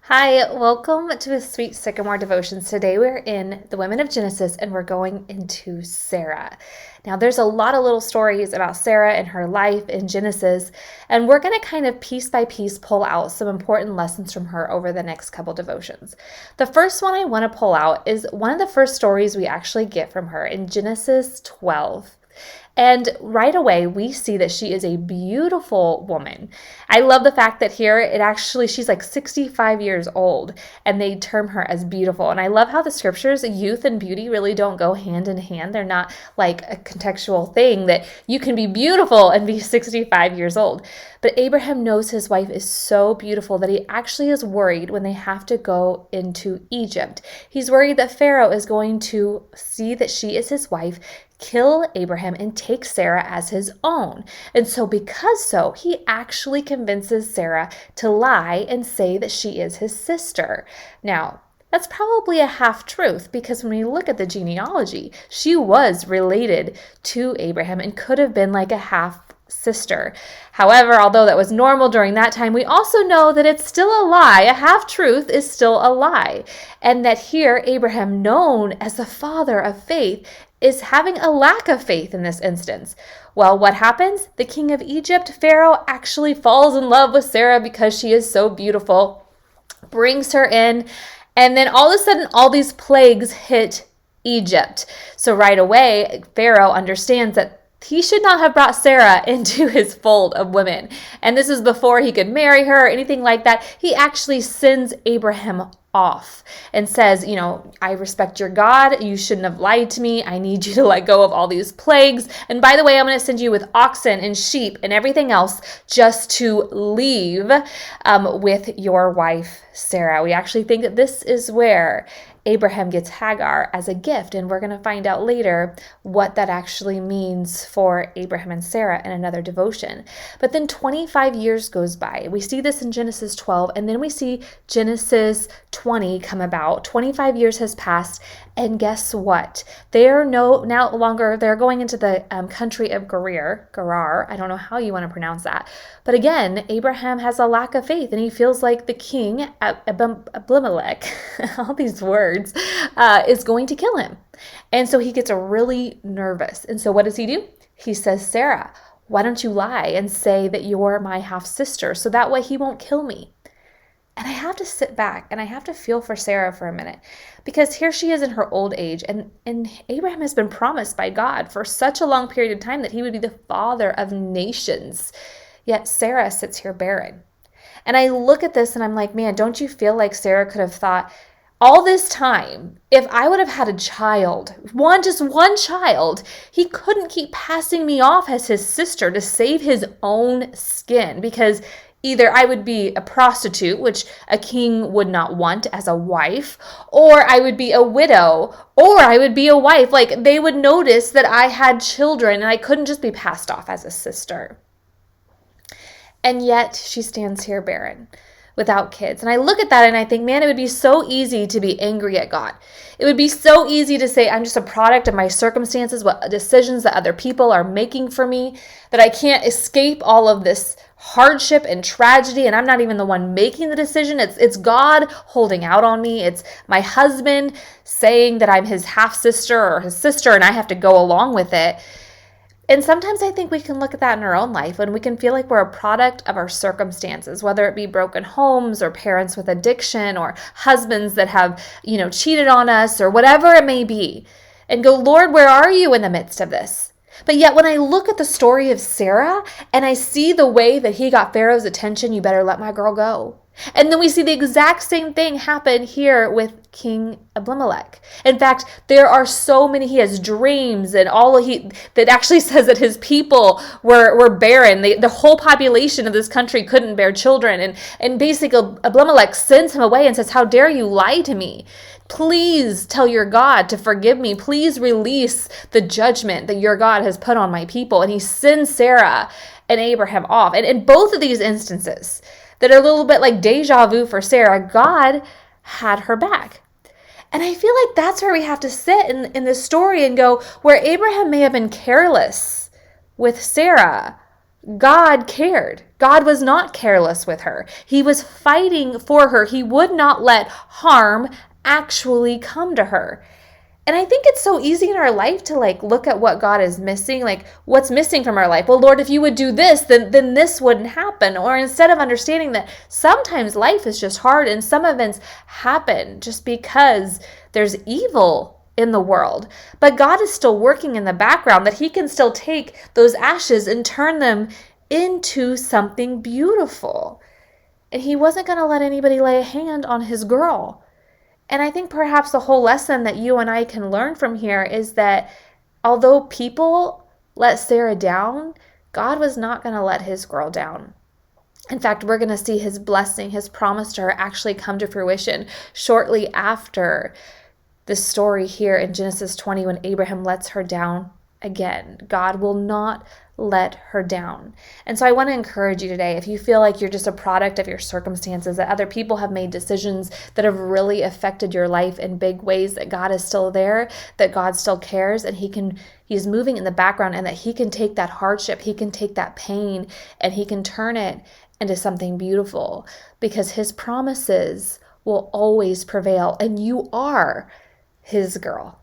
Hi, welcome to the Sweet Sycamore Devotions. Today we're in the Women of Genesis and we're going into Sarah. Now, there's a lot of little stories about Sarah and her life in Genesis, and we're going to kind of piece by piece pull out some important lessons from her over the next couple devotions. The first one I want to pull out is one of the first stories we actually get from her in Genesis 12. And right away, we see that she is a beautiful woman. I love the fact that here she's like 65 years old and they term her as beautiful. And I love how the scriptures, youth and beauty really don't go hand in hand. They're not like a contextual thing that you can be beautiful and be 65 years old. But Abraham knows his wife is so beautiful that he actually is worried when they have to go into Egypt. He's worried that Pharaoh is going to see that she is his wife, kill Abraham, and take Sarah as his own. And so he actually convinces Sarah to lie and say that she is his sister. Now, that's probably a half-truth because when we look at the genealogy, she was related to Abraham and could have been like a half-sister. However, although that was normal during that time, we also know that it's still a lie. A half-truth is still a lie. And that here, Abraham, known as the father of faith, is having a lack of faith in this instance. Well, what happens? The king of Egypt, Pharaoh, actually falls in love with Sarah because she is so beautiful, brings her in, and then all of a sudden, all these plagues hit Egypt. So right away, Pharaoh understands that he should not have brought Sarah into his fold of women. And this is before he could marry her or anything like that. He actually sends Abraham off and says, I respect your God. You shouldn't have lied to me. I need you to let go of all these plagues. And by the way, I'm going to send you with oxen and sheep and everything else just to leave with your wife, Sarah. We actually think that this is where Abraham gets Hagar as a gift, and we're going to find out later what that actually means for Abraham and Sarah in another devotion. But then 25 years goes by. We see this in Genesis 12, and then we see Genesis 20 come about. 25 years has passed, and guess what? They're they're going into the country of Gerar. I don't know how you want to pronounce that. But again, Abraham has a lack of faith, and he feels like the king, Abimelech, all these words, is going to kill him. And so he gets really nervous. And so what does he do? He says, Sarah, why don't you lie and say that you're my half-sister so that way he won't kill me? And I have to sit back and I have to feel for Sarah for a minute because here she is in her old age and Abraham has been promised by God for such a long period of time that he would be the father of nations. Yet Sarah sits here barren. And I look at this and I'm like, man, don't you feel like Sarah could have thought, all this time, if I would have had a child, just one child, he couldn't keep passing me off as his sister to save his own skin because either I would be a prostitute, which a king would not want as a wife, or I would be a widow, or I would be a wife. Like they would notice that I had children and I couldn't just be passed off as a sister. And yet she stands here barren, without kids. And I look at that and I think, man, it would be so easy to be angry at God. It would be so easy to say, I'm just a product of my circumstances, what decisions that other people are making for me, that I can't escape all of this hardship and tragedy, and I'm not even the one making the decision. It's God holding out on me. It's my husband saying that I'm his half-sister or his sister, and I have to go along with it. And sometimes I think we can look at that in our own life and we can feel like we're a product of our circumstances, whether it be broken homes or parents with addiction or husbands that have, cheated on us or whatever it may be. And go, Lord, where are you in the midst of this? But yet when I look at the story of Sarah and I see the way that he got Pharaoh's attention, you better let my girl go. And then we see the exact same thing happen here with King Abimelech. In fact, there are so many, he has dreams and that actually says that his people were barren. The whole population of this country couldn't bear children. And basically Abimelech sends him away and says, how dare you lie to me? Please tell your God to forgive me. Please release the judgment that your God has put on my people. And he sends Sarah and Abraham off. And in both of these instances, that are a little bit like deja vu for Sarah, God had her back. And I feel like that's where we have to sit in this story and go, where Abraham may have been careless with Sarah, God cared. God was not careless with her. He was fighting for her. He would not let harm actually come to her. And I think it's so easy in our life to look at what God is missing, what's missing from our life. Well, Lord, if you would do this, then this wouldn't happen. Or instead of understanding that sometimes life is just hard and some events happen just because there's evil in the world. But God is still working in the background, that he can still take those ashes and turn them into something beautiful. And he wasn't going to let anybody lay a hand on his girl. And I think perhaps the whole lesson that you and I can learn from here is that although people let Sarah down, God was not going to let his girl down. In fact, we're going to see his blessing, his promise to her actually come to fruition shortly after this story here in Genesis 20 when Abraham lets her down again. God will not let her down. And so I want to encourage you today, if you feel like you're just a product of your circumstances, that other people have made decisions that have really affected your life in big ways, that God is still there, that God still cares, and he's moving in the background, and that he can take that hardship, he can take that pain, and he can turn it into something beautiful, because his promises will always prevail, and you are his girl.